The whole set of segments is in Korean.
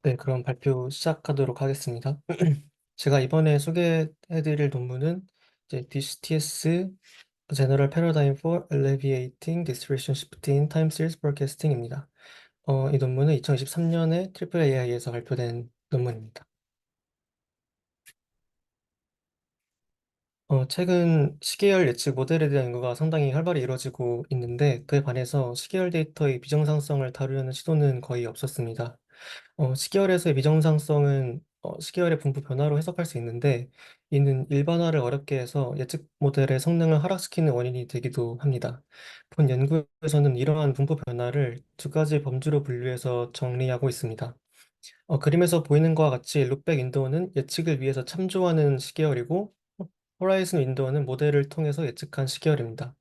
네, 그럼 발표 시작하도록 하겠습니다. 제가 이번에 소개해드릴 논문은 이제 DCTS General Paradigm for Alleviating Distribution Shift in Time Series Forecasting입니다. 이 논문은 2023년에 AAAI에서 발표된 논문입니다. 최근 시계열 예측 모델에 대한 연구가 상당히 활발히 이루어지고 있는데 그에 반해서 시계열 데이터의 비정상성을 다루려는 시도는 거의 없었습니다. 시계열에서의 비정상성은 시계열의 분포 변화로 해석할 수 있는데 이는 일반화를 어렵게 해서 예측 모델의 성능을 하락시키는 원인이 되기도 합니다. 본 연구에서는 이러한 분포 변화를 두 가지 범주로 분류해서 정리하고 있습니다. 그림에서 보이는 것과 같이 룩백 윈도우는 예측을 위해서 참조하는 시계열이고 호라이즌 윈도우는 모델을 통해서 예측한 시계열입니다.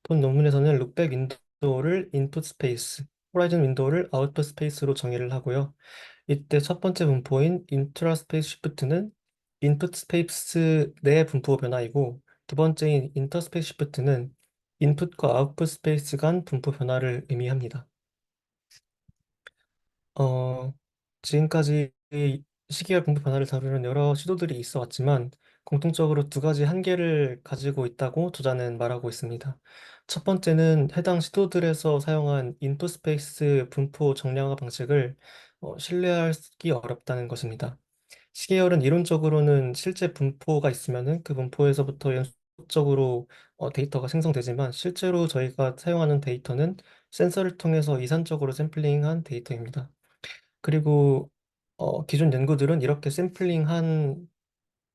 본 논문에서는 룩백 윈도우를 인풋 스페이스, 호라이즌 윈도우를 아웃풋 스페이스로 정의를 하고요. 이때 첫 번째 분포인 인트라 스페이스 시프트는 인풋 스페이스 내 분포 변화이고 두 번째인 인터 스페이스 시프트는 인풋과 아웃풋 스페이스 간 분포 변화를 의미합니다. 어, 지금까지 이 시계열 분포 변화를 다루는 여러 시도들이 있어 왔지만 공통적으로 두 가지 한계를 가지고 있다고 저자는 말하고 있습니다. 첫 번째는 해당 시도들에서 사용한 인풋 스페이스 분포 정량화 방식을 신뢰하기 어렵다는 것입니다. 시계열은 이론적으로는 실제 분포가 있으면은 그 분포에서부터 연속적으로 데이터가 생성되지만 실제로 저희가 사용하는 데이터는 센서를 통해서 이산적으로 샘플링한 데이터입니다. 그리고 기존 연구들은 이렇게 샘플링한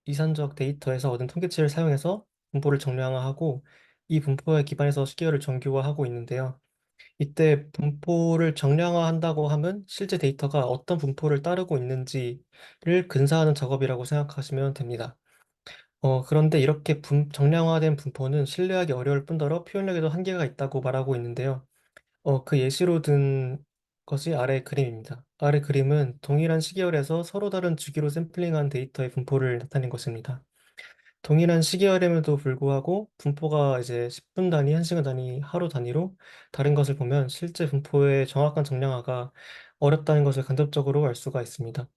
이산적 데이터에서 얻은 통계치를 사용해서 분포를 정량화하고 이 분포에 기반해서 시계열을 정교화하고 있는데요. 이때 분포를 정량화한다고 하면 실제 데이터가 어떤 분포를 따르고 있는지를 근사하는 작업이라고 생각하시면 됩니다. 그런데 이렇게 정량화된 분포는 신뢰하기 어려울 뿐더러 표현력에도 한계가 있다고 말하고 있는데요. 그 예시로 든 것이 아래 그림입니다. 아래 그림은 동일한 시계열에서 서로 다른 주기로 샘플링한 데이터의 분포를 나타낸 것입니다. 동일한 시계열임에도 불구하고 분포가 이제 10분 단위, 1시간 단위, 하루 단위로 다른 것을 보면 실제 분포의 정확한 정량화가 어렵다는 것을 간접적으로 알 수가 있습니다.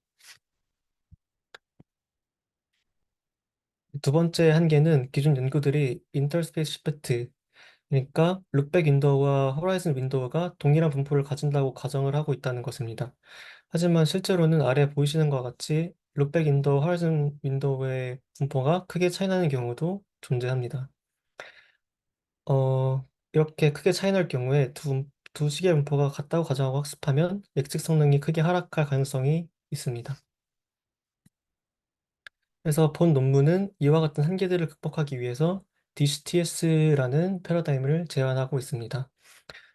두 번째 한계는 기존 연구들이 인터스페이스 시프트, 그러니까 룩백 윈도우와 호라이즌 윈도우가 동일한 분포를 가진다고 가정을 하고 있다는 것입니다. 하지만 실제로는 아래 보이시는 것과 같이 룩백 윈도우, 호라이즌 윈도우의 분포가 크게 차이나는 경우도 존재합니다. 이렇게 크게 차이날 경우에 두 식의 분포가 같다고 가정하고 학습하면 예측 성능이 크게 하락할 가능성이 있습니다. 그래서 본 논문은 이와 같은 한계들을 극복하기 위해서 DCTS라는 패러다임을 제안하고 있습니다.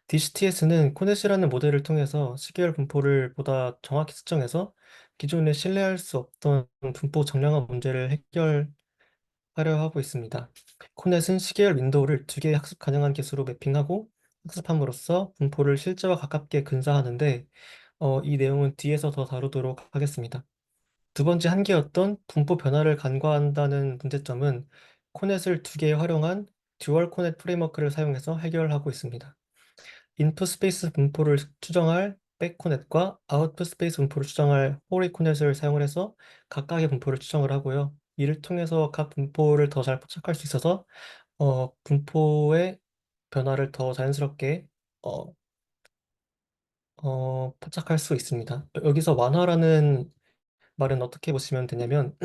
DCTS는 코넷이라는 모델을 통해서 시계열 분포를 보다 정확히 측정해서 기존에 신뢰할 수 없던 분포 정량화 문제를 해결하려 하고 있습니다. 코넷은 시계열 윈도우를 두 개의 학습 가능한 개수로 매핑하고 학습함으로써 분포를 실제와 가깝게 근사하는데 이 내용은 뒤에서 더 다루도록 하겠습니다. 두 번째 한계였던 분포 변화를 간과한다는 문제점은 코넷을 두 개 활용한 듀얼 코넷 프레임워크를 사용해서 해결하고 있습니다. 인풋 스페이스 분포를 추정할 백코넷과 아웃풋 스페이스 분포를 추정할 호리코넷을 사용을 해서 각각의 분포를 추정을 하고요. 이를 통해서 각 분포를 더 잘 포착할 수 있어서 분포의 변화를 더 자연스럽게 어, 포착할 수 있습니다. 여기서 완화라는 말은 어떻게 보시면 되냐면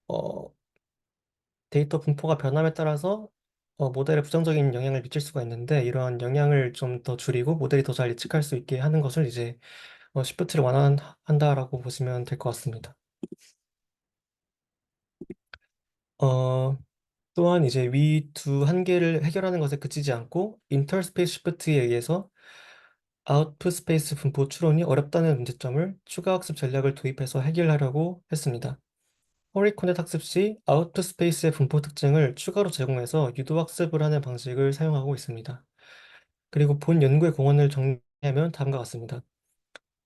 어, 데이터 분포가 변함에 따라서 모델에 부정적인 영향을 미칠 수가 있는데 이러한 영향을 좀 더 줄이고 모델이 더 잘 예측할 수 있게 하는 것을 이제 시프트를 완화한다라고 보시면 될 것 같습니다. 어, 또한 이제 위 두 한계를 해결하는 것에 그치지 않고 인터스페이스 시프트에 의해서 아웃풋 스페이스 분포 추론이 어렵다는 문제점을 추가 학습 전략을 도입해서 해결하려고 했습니다. 호리코넷 학습 시 아웃풋 스페이스의 분포 특징을 추가로 제공해서 유도 학습을 하는 방식을 사용하고 있습니다. 그리고 본 연구의 공헌을 정리하면 다음과 같습니다.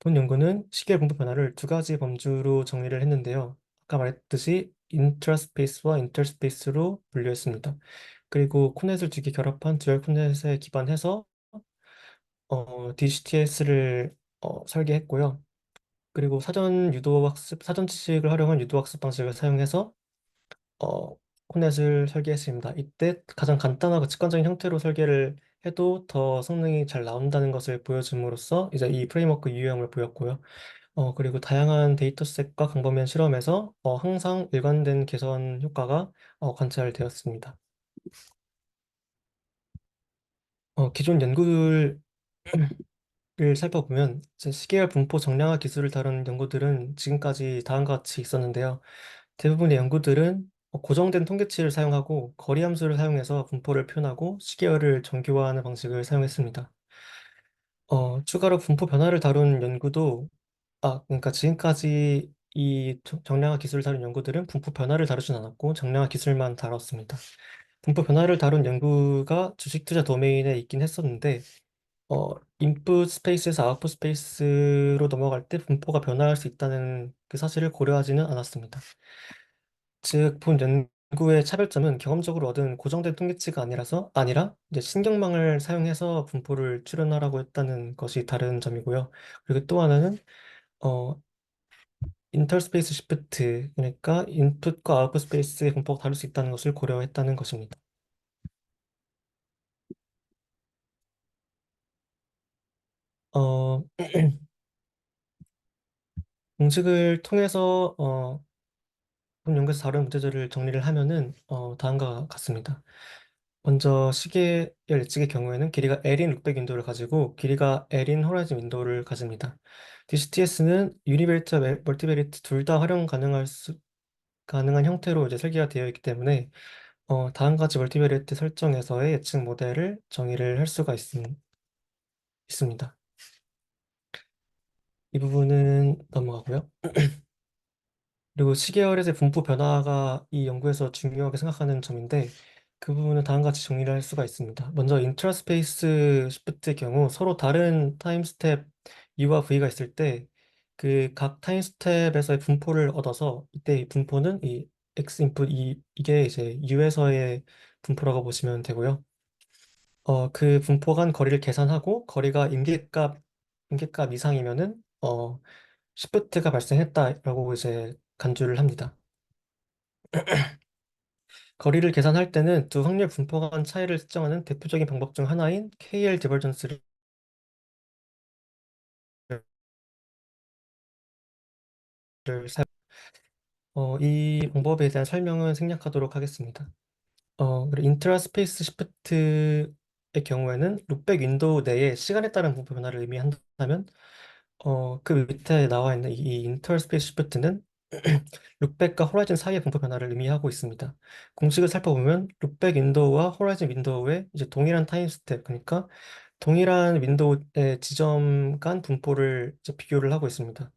본 연구는 시계 분포 변화를 두 가지 범주로 정리를 했는데요. 아까 말했듯이 인트라스페이스와 인터스페이스로 분류했습니다. 그리고 코넷을 두 개 결합한 듀얼 코넷에 기반해서 DCTS를 설계했고요. 그리고 사전 유도 학습, 사전 지식을 활용한 유도 학습 방식을 사용해서 어, 코넷을 설계했습니다. 이때 가장 간단하고 직관적인 형태로 설계를 해도 더 성능이 잘 나온다는 것을 보여줌으로써 이제 이 프레임워크 유형을 보였고요. 그리고 다양한 데이터셋과 광범위한 실험에서 항상 일관된 개선 효과가 관찰되었습니다. 기존 연구를 살펴보면 이제 시계열 분포 정량화 기술을 다룬 연구들은 지금까지 다음과 같이 있었는데요. 대부분의 연구들은 고정된 통계치를 사용하고 거리 함수를 사용해서 분포를 표현하고 시계열을 정교화하는 방식을 사용했습니다. 추가로 분포 변화를 다룬 연구도 그러니까 지금까지 이 정량화 기술을 다룬 연구들은 분포 변화를 다루진 않았고 정량화 기술만 다뤘습니다. 분포 변화를 다룬 연구가 주식 투자 도메인에 있긴 했었는데 인풋 스페이스에서 아웃풋 스페이스로 넘어갈 때 분포가 변화할 수 있다는 그 사실을 고려하지는 않았습니다. 즉, 본 연구의 차별점은 경험적으로 얻은 고정된 통계치가 아니라 이제 신경망을 사용해서 분포를 추론하라고 했다는 것이 다른 점이고요. 그리고 또 하나는 어, 인터스페이스 시프트, 그러니까 인풋과 아웃풋 스페이스의 분포가 다를 수 있다는 것을 고려했다는 것입니다. 어, 공식을 통해서 본 연구에서 다룬 문제들을 정리를 하면은 다음과 같습니다. 먼저 시계열 예측의 경우에는 길이가 L인 룩백 윈도우를 가지고 길이가 L인 호라이즌 윈도우를 가집니다. DCTS는 유니베리트와 멀티베리트 둘 다 활용 가능한 형태로 이제 설계가 되어 있기 때문에 다음 같이 멀티베리트 설정에서의 예측 모델을 정의를 할 수가 있습니다. 이 부분은 넘어가고요. 그리고 시계열에서의 분포 변화가 이 연구에서 중요하게 생각하는 점인데 그 부분은 다음과 같이 정리를 할 수가 있습니다. 먼저 인트라스페이스 시프트의 경우 서로 다른 타임 스텝 U와 V가 있을 때 그 각 타임 스텝에서의 분포를 얻어서 이때 이 분포는 이 X 인풋 이게 이제 U에서의 분포라고 보시면 되고요. 그 분포 간 거리를 계산하고 거리가 임계값 이상이면은 시프트가 발생했다라고 이제 간주를 합니다. 거리를 계산할 때는 두 확률 분포 간 차이를 측정하는 대표적인 방법 중 하나인 KL 디버전스를 사용. 이 방법에 대한 설명은 생략하도록 하겠습니다. 그리고 인트라 스페이스 시프트의 경우에는 룩백 윈도우 내에 시간에 따른 분포 변화를 의미한다면 그 밑에 나와 있는 이 인터스페이스 시프트는 룩백과 호라이즌 사이의 분포 변화를 의미하고 있습니다. 공식을 살펴보면 룩백 윈도우와 호라이즌 윈도우의 이제 동일한 타임 스텝, 그러니까 동일한 윈도우의 지점 간 분포를 이제 비교를 하고 있습니다.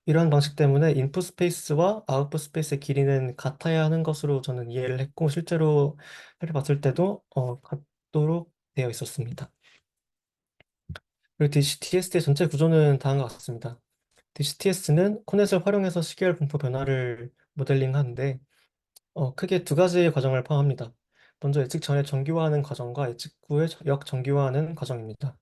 이러한 방식 때문에 인풋 스페이스와 아웃풋 스페이스의 길이는 같아야 하는 것으로 저는 이해를 했고 실제로 살펴봤을 때도 같도록 되어 있었습니다. 그리고 DCTS의 전체 구조는 다음과 같습니다. DCTS는 코넷을 활용해서 시계열 분포 변화를 모델링하는데 크게 두 가지의 과정을 포함합니다. 먼저 예측 전에 정규화하는 과정과 예측 후에 역정규화하는 과정입니다.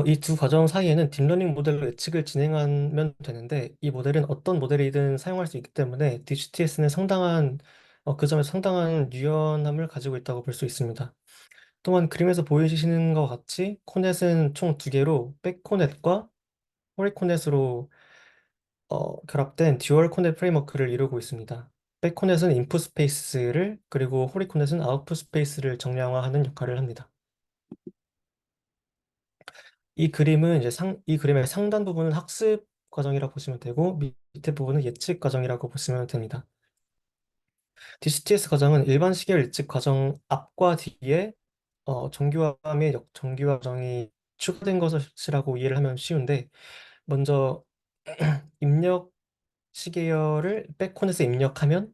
이 두 과정 사이에는 딥러닝 모델로 예측을 진행하면 되는데 이 모델은 어떤 모델이든 사용할 수 있기 때문에 DCTS는 그 점에서 상당한 유연함을 가지고 있다고 볼 수 있습니다. 또한 그림에서 보이시는 것 같이 코넷은 총 두 개로 백코넷과 호리코넷으로 결합된 듀얼 코넷 프레임워크를 이루고 있습니다. 백코넷은 인풋 스페이스를 그리고 호리코넷은 아웃풋 스페이스를 정량화하는 역할을 합니다. 이 그림의 상단 부분은 학습 과정이라고 보시면 되고 밑에 부분은 예측 과정이라고 보시면 됩니다. DCTS 과정은 일반 시계열 예측 과정 앞과 뒤에 정규화 및 역정규화 과정이 추가된 것이라고 이해를 하면 쉬운데 먼저 입력 시계열을 백코넷에 입력하면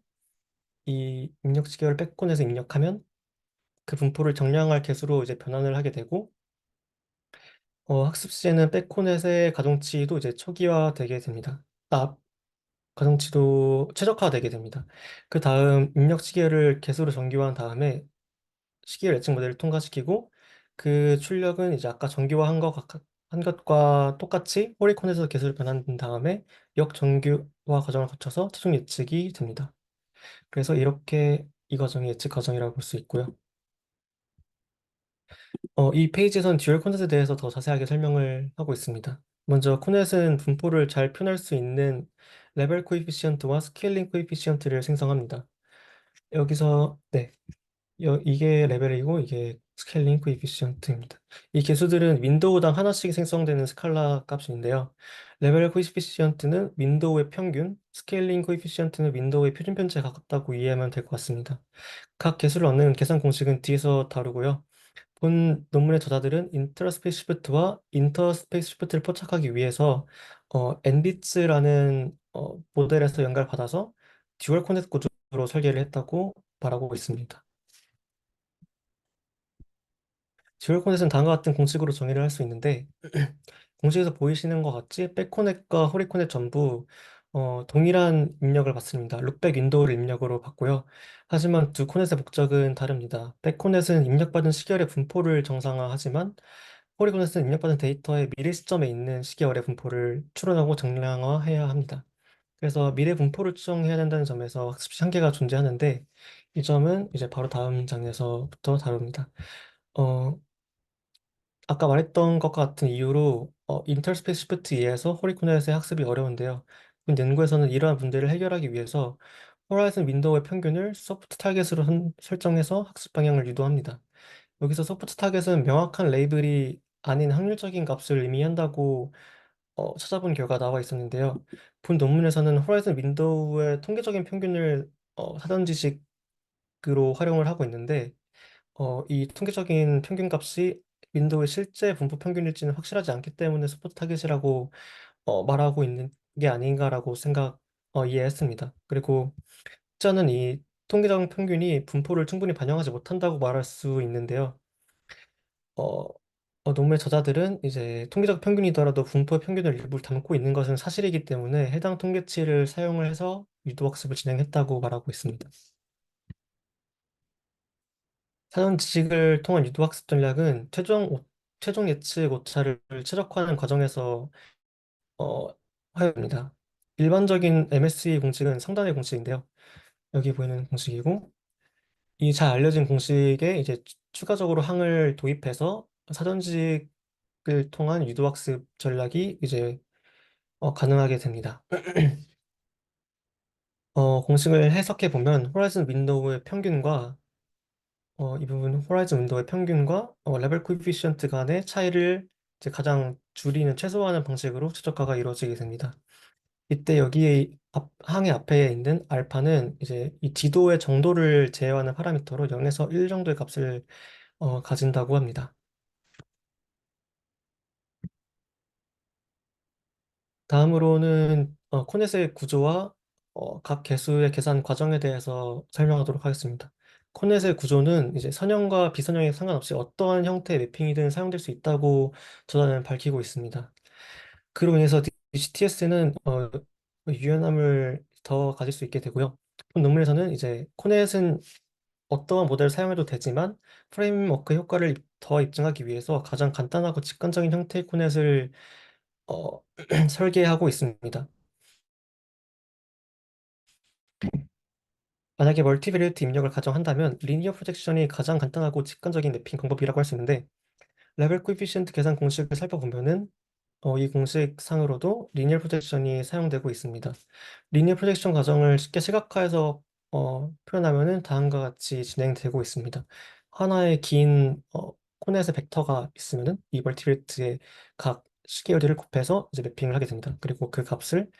이 입력 시계열을 백코넷에 입력하면 그 분포를 정량할 개수로 이제 변환을 하게 되고 학습 시에는 백코넷의 가중치도 이제 초기화되게 됩니다. 가중치도 최적화되게 됩니다. 그 다음 입력 시계를 개수로 정규화한 다음에 시계열 예측 모델을 통과시키고 그 출력은 이제 아까 정규화한 것 한 것과 똑같이 호리콘에서 개수를 변환한 다음에 역정규화 과정을 거쳐서 최종 예측이 됩니다. 그래서 이렇게 이 과정이 예측 과정이라고 볼 수 있고요. 이 페이지에선 듀얼 코넷에 대해서 더 자세하게 설명을 하고 있습니다. 먼저 코넷은 분포를 잘 표현할 수 있는 레벨 코에피시언트와 스케일링 코에피시언트를 생성합니다. 여기서 네, 이게 레벨이고 이게 스케일링 코에피시언트입니다. 이 개수들은 윈도우당 하나씩 생성되는 스칼라 값인데요. 레벨 코에피시언트는 윈도우의 평균, 스케일링 코에피시언트는 윈도우의 표준 편차에 가깝다고 이해하면 될 것 같습니다. 각 개수를 얻는 계산 공식은 뒤에서 다루고요. 본 논문의 저자들은 인트라스페이스 시프트와 인터스페이스 시프트를 포착하기 위해서 엔비츠라는 모델에서 영감을 받아서 듀얼 코넷 구조로 설계를 했다고 말하고 있습니다. 듀얼 코넷은 다음과 같은 공식으로 정의를 할 수 있는데 공식에서 보이시는 것 같이 백코넷과 호리코넷 전부 동일한 입력을 받습니다. 룩백 윈도우를 입력으로 받고요. 하지만 두 코넷의 목적은 다릅니다. 백코넷은 입력받은 시계열의 분포를 정상화하지만 호리코넷은 입력받은 데이터의 미래 시점에 있는 시계열의 분포를 추론하고 정량화해야 합니다. 그래서 미래 분포를 추정해야 된다는 점에서 학습 한계가 존재하는데 이 점은 이제 바로 다음 장에서부터 다룹니다. 어, 아까 말했던 것과 같은 이유로 인터스페이스 시프트 이해에서 호리코넷의 학습이 어려운데요. 본 연구에서는 이러한 문제를 해결하기 위해서 호라이즌 윈도우의 평균을 소프트 타겟으로 설정해서 학습 방향을 유도합니다. 여기서 소프트 타겟은 명확한 레이블이 아닌 확률적인 값을 의미한다고 찾아본 결과 나와 있었는데요. 본 논문에서는 호라이즌 윈도우의 통계적인 평균을 사전 지식으로 활용을 하고 있는데 이 통계적인 평균값이 윈도우의 실제 분포 평균일지는 확실하지 않기 때문에 소프트 타겟이라고 말하고 있는 게 아닌가라고 이해했습니다. 그리고 숫자는 이 통계적 평균이 분포를 충분히 반영하지 못한다고 말할 수 있는데요. 어, 논문의 저자들은 이제 통계적 평균이더라도 분포의 평균을 일부 담고 있는 것은 사실이기 때문에 해당 통계치를 사용을 해서 유도학습을 진행했다고 말하고 있습니다. 사전 지식을 통한 유도학습 전략은 최종 예측 오차를 최적화하는 과정에서 어, 하여입니다. 일반적인 MSE 공식은 상단의 공식인데요. 여기 보이는 공식이고 이 잘 알려진 공식에 이제 추가적으로 항을 도입해서 사전 지식을 통한 유도학습 전략이 이제 가능하게 됩니다. 공식을 해석해 보면 호라이즌 윈도우의 평균과 이 부분 호라이즌 윈도우의 평균과 레벨 코에피시언트 간의 차이를 이제 가장 줄이는 최소화하는 방식으로 최적화가 이루어지게 됩니다. 이때 여기에 항의 앞에 있는 알파는 이제 이 지도의 정도를 제어하는 파라미터로 0에서 1 정도의 값을 가진다고 합니다. 다음으로는 코넷의 구조와 각 개수의 계산 과정에 대해서 설명하도록 하겠습니다. 코넷의 구조는 이제 선형과 비선형에 상관없이 어떠한 형태의 매핑이든 사용될 수 있다고 저자는 밝히고 있습니다. 그로 인해서 DCTS는 유연함을 더 가질 수 있게 되고요. 본 논문에서는 이제 코넷은 어떠한 모델을 사용해도 되지만 프레임워크 효과를 더 입증하기 위해서 가장 간단하고 직관적인 형태의 코넷을 어, 설계하고 있습니다. 만약에 멀티베리에이트 입력을 가정한다면 리니어 프로젝션이 가장 간단하고 직관적인 매핑 방법이라고 할 수 있는데 레벨 코에피시언트 계산 공식을 살펴보면은 이 공식 상으로도 리니어 프로젝션이 사용되고 있습니다. 리니어 프로젝션 과정을 쉽게 시각화해서 표현하면은 다음과 같이 진행되고 있습니다. 하나의 긴 코넷의 벡터가 있으면은 이 멀티베리에이트의 각 시계열들을 곱해서 이제 매핑을 하게 됩니다. 그리고 그 값을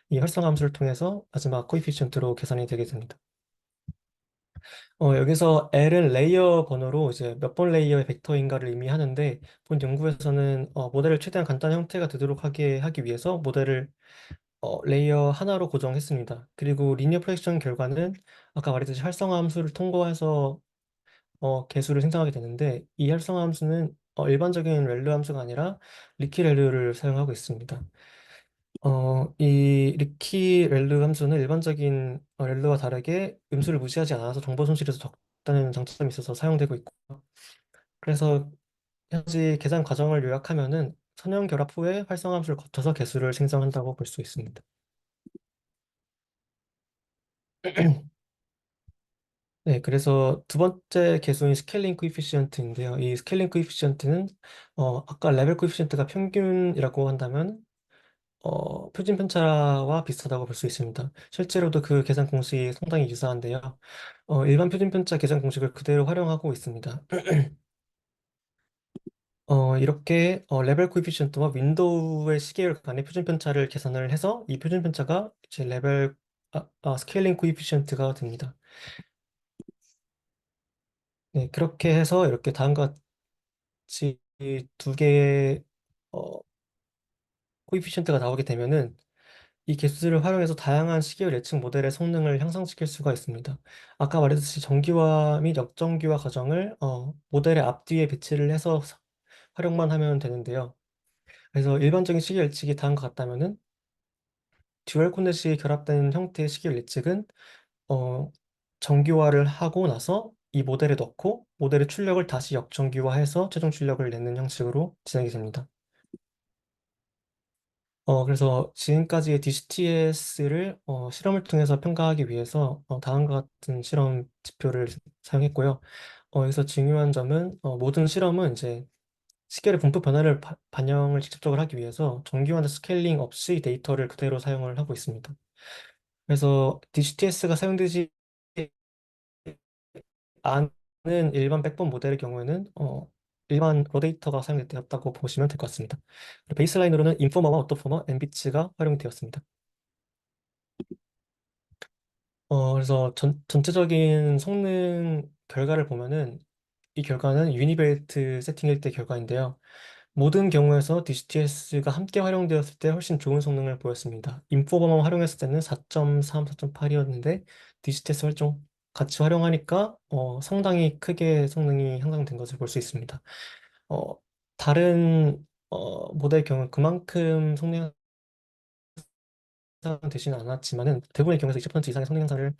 이 활성화 함수를 통해서 마지막 코에피시언트로 계산이 되게 됩니다. 여기서 L은 레이어 번호로 이제 몇 번 레이어의 벡터인가를 의미하는데 본 연구에서는 모델을 최대한 간단한 형태가 되도록 하기 위해서 모델을 레이어 하나로 고정했습니다. 그리고 리니어 프로젝션 결과는 아까 말했듯이 활성화 함수를 통과해서 개수를 생성하게 되는데 이 활성화 함수는 일반적인 렐루 함수가 아니라 리키 렐루를 사용하고 있습니다. 이 리키 렐루 함수는 일반적인 렐루와 다르게 음수를 무시하지 않아서 정보 손실에서 적다는 장점이 있어서 사용되고 있고 그래서 현재 계산 과정을 요약하면은 선형 결합 후에 활성함수를 거쳐서 개수를 생성한다고 볼 수 있습니다. 네, 그래서 두 번째 개수인 스케일링 코이피시언트인데요. 이 스케일링 코이피시언트는 아까 레벨 코이피시언트가 평균이라고 한다면 표준 편차와 비슷하다고 볼 수 있습니다. 실제로도 그 계산 공식이 상당히 유사한데요. 일반 표준 편차 계산 공식을 그대로 활용하고 있습니다. 이렇게 레벨 코에피시언트와 윈도우의 시계열 간의 표준 편차를 계산을 해서 이 표준 편차가 이제 스케일링 코에피시언트가 됩니다. 네, 그렇게 해서 이렇게 다음과 같이 두 개의 어, 코에피시언트가 나오게 되면은 이 개수를 활용해서 다양한 시계열 예측 모델의 성능을 향상시킬 수가 있습니다. 아까 말했듯이 정기화 및 역정기화 과정을 모델의 앞뒤에 배치를 해서 활용만 하면 되는데요. 그래서 일반적인 시계 예측이 다음과 같다면은 듀얼 코넷이 결합된 형태의 시계열 예측은 어, 정기화를 하고 나서 이 모델에 넣고 모델의 출력을 다시 역정기화해서 최종 출력을 내는 형식으로 진행이 됩니다. 그래서 지금까지의 DCTS를 실험을 통해서 평가하기 위해서 다음과 같은 실험 지표를 사용했고요. 여기서 중요한 점은 모든 실험은 이제 시계의 분포 변화를 반영을 직접적으로 하기 위해서 정기화나 스케일링 없이 데이터를 그대로 사용을 하고 있습니다. 그래서 DCTS가 사용되지 않은 일반 백본 모델의 경우에는 일반 로데이터가 사용되었다고 보시면 될 것 같습니다. 그리고 베이스라인으로는 인포머와 오토포머, 엔비츠가 활용이 되었습니다. 그래서 전체적인 성능 결과를 보면은 이 결과는 유니벨트 세팅일 때 결과인데요. 모든 경우에서 DCTS가 함께 활용되었을 때 훨씬 좋은 성능을 보였습니다. 인포버만 활용했을 때는 4.3, 4.8이었는데 DCTS 활용 같이 활용하니까 상당히 크게 성능이 향상된 것을 볼 수 있습니다. 어, 다른 모델의 경우 그만큼 성능 향상되지는 않았지만은 대부분의 경우에서 20% 이상의 성능 향상을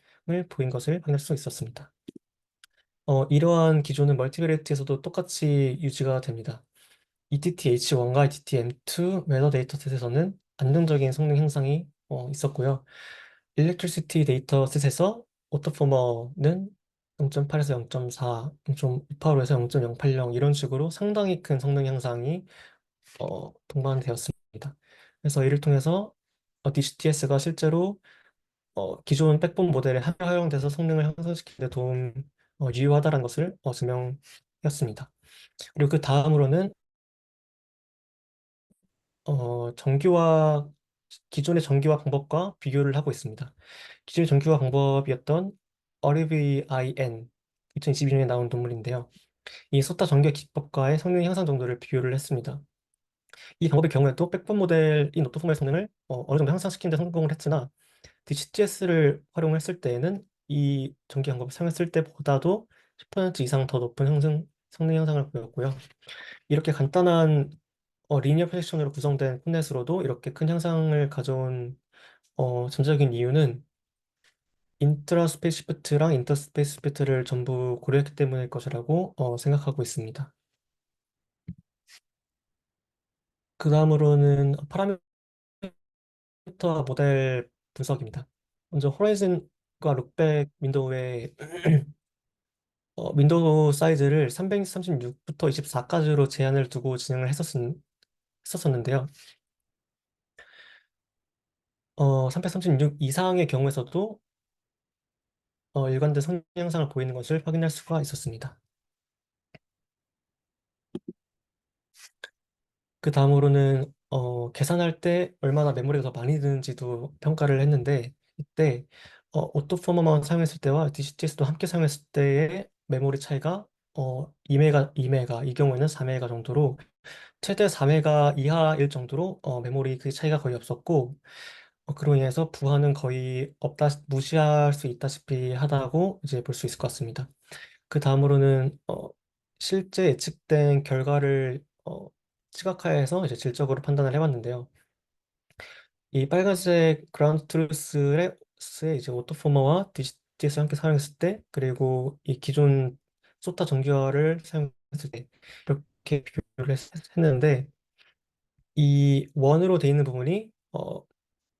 보인 것을 확인할 수 있었습니다. 이러한 기조는 멀티베리에이트에서도 똑같이 유지가 됩니다. ETT-H1과 ETT-M2 웨더 데이터셋에서는 안정적인 성능 향상이 있었고요. 일렉트리시티 데이터셋에서 오토포머는 0.8에서 0.4, 0.28에서 0.080 이런 식으로 상당히 큰 성능 향상이 동반되었습니다. 그래서 이를 통해서 DCTS가 실제로 기존 백본 모델에 활용돼서 성능을 향상시키는 데 유효하다는 것을 증명했습니다. 그리고 그 다음으로는 기존의 정기화 방법과 비교를 하고 있습니다. 기존의 정기화 방법이었던 어리비아이엔 2022년에 나온 논문인데요. 이 소타 정기화 기법과의 성능 향상 정도를 비교를 했습니다. 이 방법의 경우에도 백본 모델인 노트폼의 성능을 어느 정도 향상시키는 데 성공을 했으나 DCTS를 활용했을 때에는 이 전기 방법을 사용했을 때보다도 10% 이상 더 높은 성능 향상을 보였고요. 이렇게 간단한 리니어 프로젝션으로 구성된 폰넷으로도 이렇게 큰 향상을 가져온 전적인 이유는 인트라스페이스 시프트랑 인터스페이스 시프트를 전부 고려했기 때문일 것이라고 생각하고 있습니다. 그 다음으로는 파라미터 모델 분석입니다. 먼저 호라이즌과 룩백 윈도우의 윈도우 사이즈를 336부터 24까지로 제한을 두고 진행을 했었는데요. 336 이상의 경우에서도 일관된 성능 향상을 보이는 것을 확인할 수가 있었습니다. 그 다음으로는 계산할 때 얼마나 메모리가 더 많이 드는지도 평가를 했는데 이때 오토포머만 사용했을 때와 DCTS도 함께 사용했을 때의 메모리 차이가 2메가 이 경우에는 4메가 정도로 최대 4메가 이하일 정도로 메모리 그 차이가 거의 없었고 그로 인해서 부하는 거의 없다 무시할 수 있다시피 하다고 이제 볼 수 있을 것 같습니다. 그 다음으로는 실제 예측된 결과를 시각화해서 이제 질적으로 판단을 해봤는데요. 이 빨간색 그라운드 트루스의 이제 오토포머와 DCT에서 함께 사용했을 때, 그리고 이 기존 소타 정규화를 사용했을 때 이렇게 비교를 했는데 이 원으로 돼 있는 부분이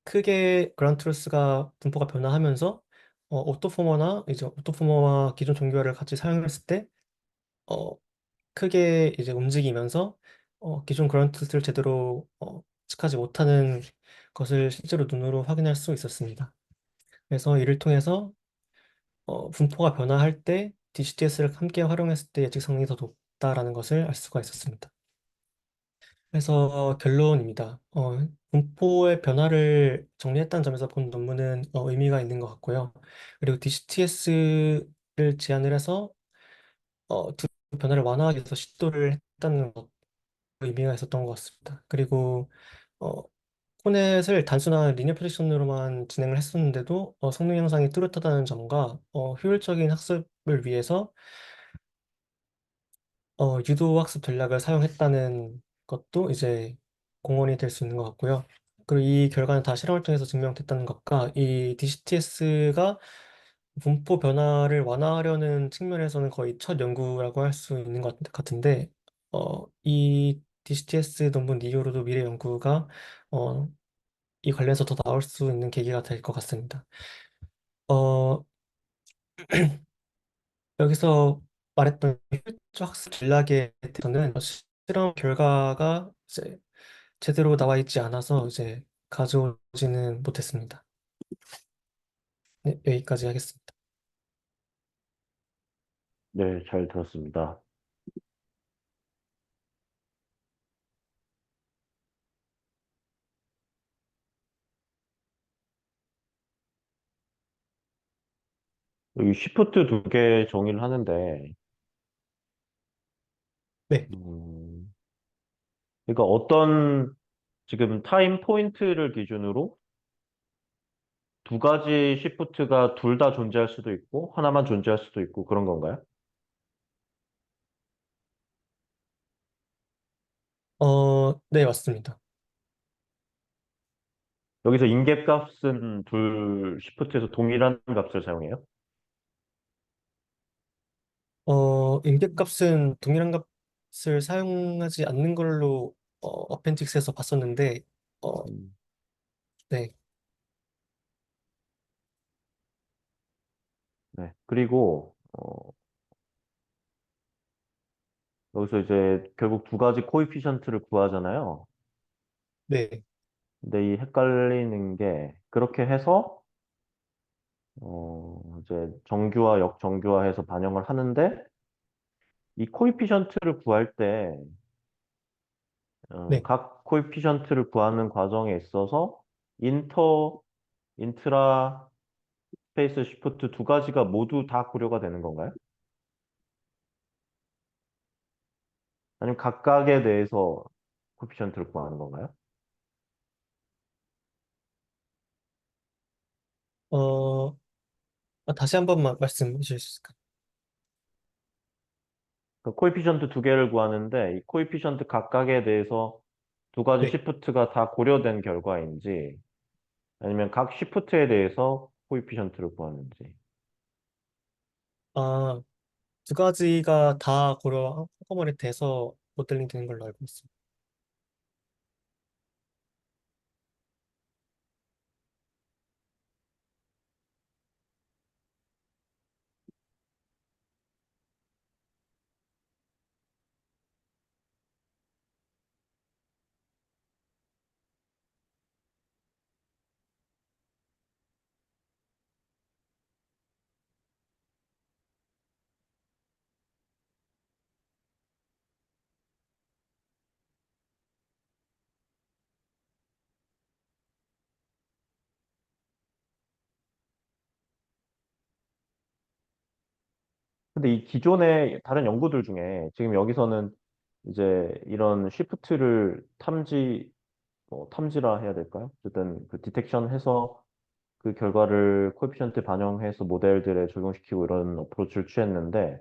크게 그라운드 트루스가 분포가 변화하면서 오토포머나 이제 오토포머와 기존 정교회를 같이 사용했을 때 어, 크게 이제 움직이면서 기존 그라운드 트루스를 제대로 측하지 못하는 것을 실제로 눈으로 확인할 수 있었습니다. 그래서 이를 통해서 분포가 변화할 때 DCTS를 함께 활용했을 때 예측성이 더 높다라는 것을 알 수가 있었습니다. 그래서 결론입니다. 분포의 변화를 정리했다는 점에서 본 논문은 의미가 있는 것 같고요. 그리고 DCTS를 제안을 해서 두 변화를 완화하기 위해서 시도를 했다는 것도 의미가 있었던 것 같습니다. 그리고 어, 코넷을 단순한 리니어 프로젝션으로만 진행을 했었는데도 성능 향상이 뚜렷하다는 점과 효율적인 학습을 위해서 유도 학습 전략을 사용했다는 것도 이제 공헌이 될 수 있는 것 같고요. 그리고 이 결과는 다 실험을 통해서 증명됐다는 것과 이 DCTS가 분포 변화를 완화하려는 측면에서는 거의 첫 연구라고 할 수 있는 것 같은데, 이 DCTS 논문 이후로도 미래 연구가 어, 이 관련해서 더 나올 수 있는 계기가 될 것 같습니다. 어, 여기서 말했던 효율적 학습 전략에 대해서는 실험 결과가 이제 제대로 나와 있지 않아서 이제 가져오지는 못했습니다. 네, 여기까지 하겠습니다. 네, 잘 들었습니다. 여기 시프트 두 개 정의를 하는데, 네, 음, 그러니까 어떤 지금 타임 포인트를 기준으로 두 가지 시프트가 둘 다 존재할 수도 있고, 하나만 존재할 수도 있고, 그런 건가요? 네, 맞습니다. 여기서 인계 값은 둘 시프트에서 동일한 값을 사용해요? 임계값은 동일한 값을 사용하지 않는 걸로 어펜틱스에서 봤었는데, 어, 음, 네, 네. 그리고, 여기서 이제 결국 두 가지 코이피션트를 구하잖아요. 네, 근데 이 헷갈리는 게, 그렇게 해서, 이제 정규화, 역정규화해서 반영을 하는데, 이 코이피션트를 구할 때, 네. 각 코이피션트를 구하는 과정에 있어서, 인터, 인트라, 스페이스 시프트 두 가지가 모두 다 고려가 되는 건가요? 아니면 각각에 대해서 코피션트를 구하는 건가요? 어, 다시 한 번만 말씀해 주실 수 있을까요? 그 코에피션트 두 개를 구하는데 이 코에피션트 각각에 대해서 두 가지 네. 시프트가 다 고려된 결과인지 아니면 각 시프트에 대해서 코에피션트를 구하는지. 아, 두 가지가 다 고려 한꺼번에 돼서 모델링 되는 걸로 알고 있습니다. 근데 이 기존의 다른 연구들 중에 지금 여기서는 이제 이런 시프트를 탐지라 해야 될까요? 어쨌든 그 디텍션 해서 그 결과를 코에피션트 반영해서 모델들에 적용시키고 이런 어프로치를 취했는데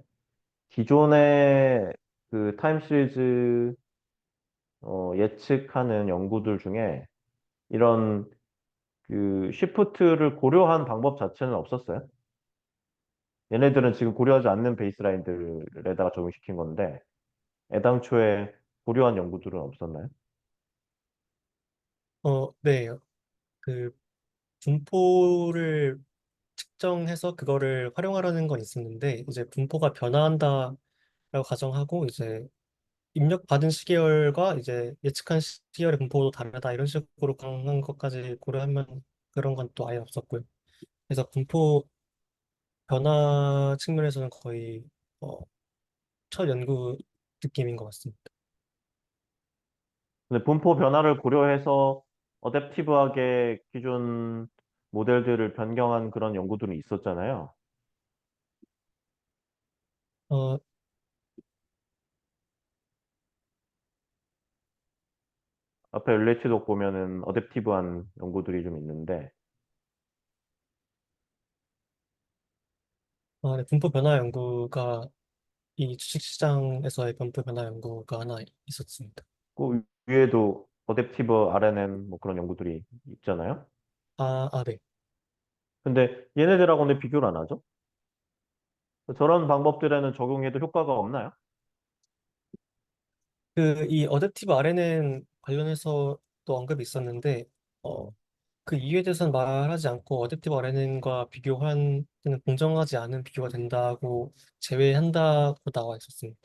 기존의 그 타임 시리즈 예측하는 연구들 중에 이런 그 시프트를 고려한 방법 자체는 없었어요. 얘네들은 지금 고려하지 않는 베이스라인들에다가 적용시킨 건데 애당초에 고려한 연구들은 없었나요? 네. 그 분포를 측정해서 그거를 활용하려는 건 있었는데 이제 분포가 변화한다라고 가정하고 이제 입력받은 시계열과 이제 예측한 시계열의 분포도 다르다 이런 식으로 강한 것까지 고려하면 그런 건 또 아예 없었고요. 그래서 분포 변화 측면에서는 거의 어, 첫 연구 느낌인 것 같습니다. 근데 분포 변화를 고려해서 어댑티브하게 기존 모델들을 변경한 그런 연구들은 있었잖아요. 어, 앞에 릴레이트독 보면은 어댑티브한 연구들이 좀 있는데, 네, 분포 변화 연구가 이 주식시장에서의 분포 변화 연구가 하나 있었습니다. 그 위에도 어댑티브 RNN 뭐 그런 연구들이 있잖아요. 네. 근데 얘네들하고는 비교를 안 하죠. 저런 방법들에는 적용해도 효과가 없나요? 이 어댑티브 RNN 관련해서 또 언급이 있었는데, 어, 그 이유에 대해서는 말하지 않고 어댑티브 RNN과 비교한 때는 공정하지 않은 비교가 된다고 제외한다고 나와 있었습니다.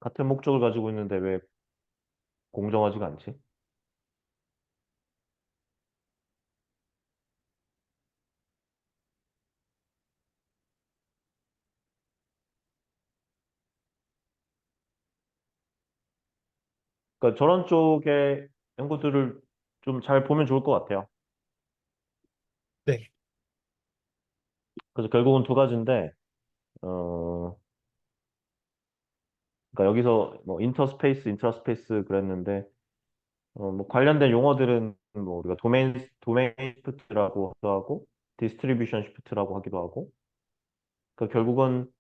같은 목적을 가지고 있는데 왜 공정하지가 않지? 그러니까 저런 쪽의 연구들을 좀 잘 보면 좋을 것 같아요. 네. 그래서 결국은 두 가지인데, 어, 그러니까 여기서 뭐 인터스페이스, 인트라스페이스 그랬는데, 뭐 관련된 용어들은 뭐 우리가 도메인 시프트라고 하기도 하고, 디스트리뷰션 시프트라고 하기도 하고, 그러니까 결국은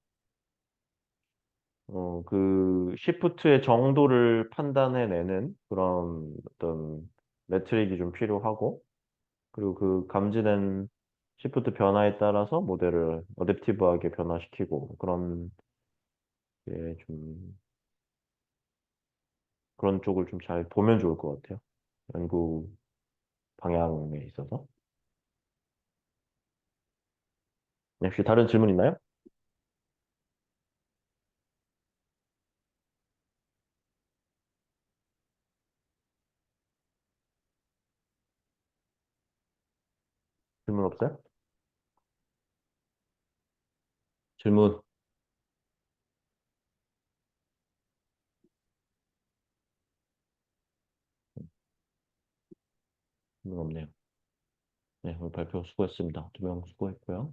그 시프트의 정도를 판단해내는 그런 어떤 매트릭이 좀 필요하고, 그리고 그 감지된 시프트 변화에 따라서 모델을 어댑티브하게 변화시키고, 그런 게 좀, 그런 쪽을 좀 잘 보면 좋을 것 같아요. 연구 방향에 있어서. 네, 혹시 다른 질문 있나요? 질문 없어요? 질문, 질문 없네요. 네, 오늘 발표 수고했습니다. 두 명 수고했고요.